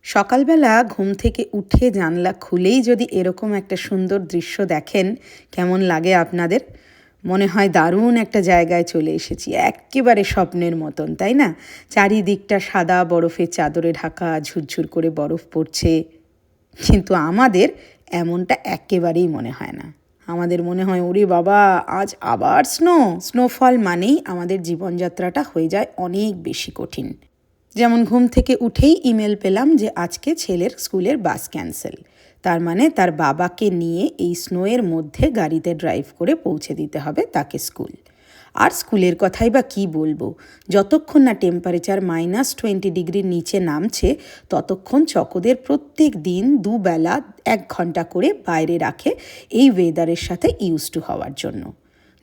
সকালবেলা ঘুম থেকে উঠে জানলা খুলেই যদি এরকম একটা সুন্দর দৃশ্য দেখেন, কেমন লাগে আপনাদের? মনে হয় দারুণ একটা জায়গায় চলে এসেছি, এক্কেবারে স্বপ্নের মতন, তাই না? চারিদিকটা সাদা বরফের চাদরে ঢাকা, ঝুরঝুর করে বরফ পড়ছে। কিন্তু আমাদের এমনটা একেবারেই মনে হয় না। আমাদের মনে হয়, ওরে বাবা, আজ আবার স্নোফল মানেই আমাদের জীবনযাত্রাটা হয়ে যায় অনেক বেশি কঠিন। যেমন ঘুম থেকে উঠেই ইমেল পেলাম যে আজকে ছেলের স্কুলের বাস ক্যান্সেল। তার মানে তার বাবাকে নিয়ে এই স্নোয়ের মধ্যে গাড়িতে ড্রাইভ করে পৌঁছে দিতে হবে তাকে স্কুল। আর স্কুলের কথাই বা কী বলবো, যতক্ষণ না টেম্পারেচার -20 ডিগ্রির নিচে নামছে ততক্ষণ চকোদের প্রত্যেক দিন দুবেলা 1 ঘন্টা করে বাইরে রাখে এই ওয়েদারের সাথে ইউজ টু হওয়ার জন্য।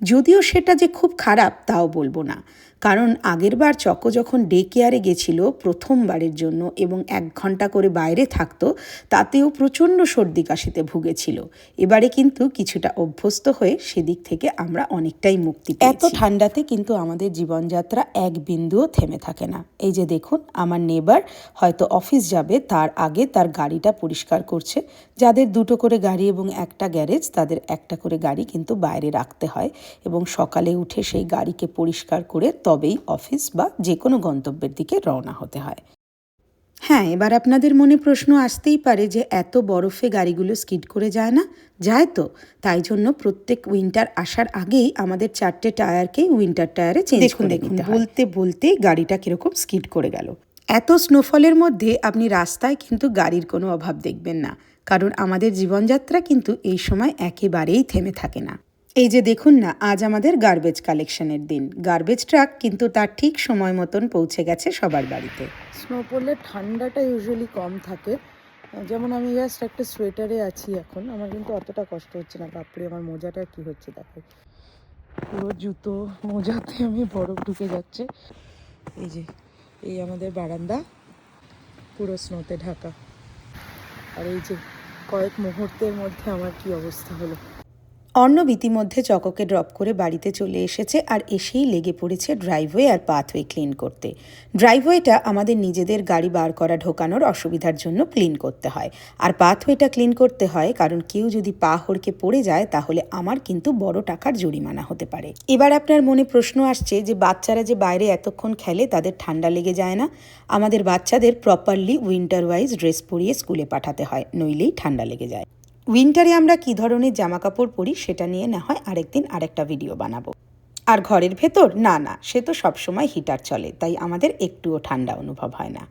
যদিও সেটা যে খুব খারাপ তাও বলবো না, কারণ আগেরবার চকো যখন ডে কেয়ারে গেছিল প্রথমবারের জন্য এবং 1 ঘন্টা করে বাইরে থাকতো, তাতেও প্রচণ্ড সর্দি কাশিতে ভুগেছিল। এবারে কিন্তু কিছুটা অভ্যস্ত হয়ে সেদিক থেকে আমরা অনেকটাই মুক্তি পেয়েছি। এত ঠান্ডাতে কিন্তু আমাদের জীবনযাত্রা এক বিন্দুও থেমে থাকে না। এই যে দেখুন, আমার নেবার হয়তো অফিস যাবে, তার আগে তার গাড়িটা পরিষ্কার করছে। যাদের 2টো করে গাড়ি এবং একটা গ্যারেজ, তাদের একটা করে গাড়ি কিন্তু বাইরে রাখতে হয় এবং সকালে উঠে সেই গাড়িকে পরিষ্কার করে তবেই অফিস বা যে কোনো গন্তব্যের দিকে রওনা হতে হয়। হ্যাঁ, এবার আপনাদের মনে প্রশ্ন আসতেই পারে যে এত বরফে গাড়িগুলো স্কিড করে যায় না? যায় তো। তাই জন্য প্রত্যেক উইন্টার আসার আগেই আমাদের 4টে টায়ারকেই উইন্টার টায়ারে চেঞ্জ করে নিতে হয়। বলতে বলতেই গাড়িটা কীরকম স্কিড করে গেল। এত স্নোফলের মধ্যে আপনি রাস্তায় কিন্তু গাড়ির কোনো অভাব দেখবেন না, কারণ আমাদের জীবনযাত্রা কিন্তু এই সময় একেবারেই থেমে থাকে না। এই যে দেখুন না, আজ আমাদের গার্বেজ কালেকশনের দিন। গার্বেজ ট্রাক কিন্তু তার ঠিক সময় মতন পৌঁছে গেছে সবার বাড়িতে। স্নো পড়লে ঠান্ডাটা ইউজুয়ালি কম থাকে। যেমন আমি জাস্ট একটা সোয়েটারে আছি এখন, আমার কিন্তু অতটা কষ্ট হচ্ছে না। বাপরে, আমার মোজাটা কি হচ্ছে দেখো, পুরো জুতো মোজাতে আমি বরফ ঢুকে যাচ্ছে। এই আমাদের বারান্দা পুরো স্নোতে ঢাকা, আর এই যে কয়েক মুহূর্তের মধ্যে আমার কি অবস্থা হলো। অর্ণব ইতিমধ্যে চকোকে ড্রপ করে বাড়িতে চলে এসেছে আর এসেই লেগে পড়েছে ড্রাইভওয়ে আর পাথওয়ে ক্লিন করতে। ড্রাইভওয়েটা আমাদের নিজেদের গাড়ি বার করা ঢোকানোর অসুবিধার জন্য ক্লিন করতে হয়, আর পাথওয়েটা ক্লিন করতে হয় কারণ কেউ যদি পা হড়কে পড়ে যায় তাহলে আমার কিন্তু বড় টাকার জরিমানা হতে পারে। এবার আপনার মনে প্রশ্ন আসছে যে বাচ্চারা যে বাইরে এতক্ষণ খেলে তাদের ঠান্ডা লেগে যায় না? আমাদের বাচ্চাদের প্রপারলি উইন্টার ওয়াইজ ড্রেস পরিয়ে স্কুলে পাঠাতে হয়, নইলেই ঠান্ডা লেগে যায়। উইন্টারে আমরা কী ধরনের জামাকাপড় পরি সেটা নিয়ে না হয় আরেকদিন আরেকটা ভিডিও বানাবো। আর ঘরের ভেতর না, সে তো সবসময় হিটার চলে, তাই আমাদের একটুও ঠান্ডা অনুভব হয় না।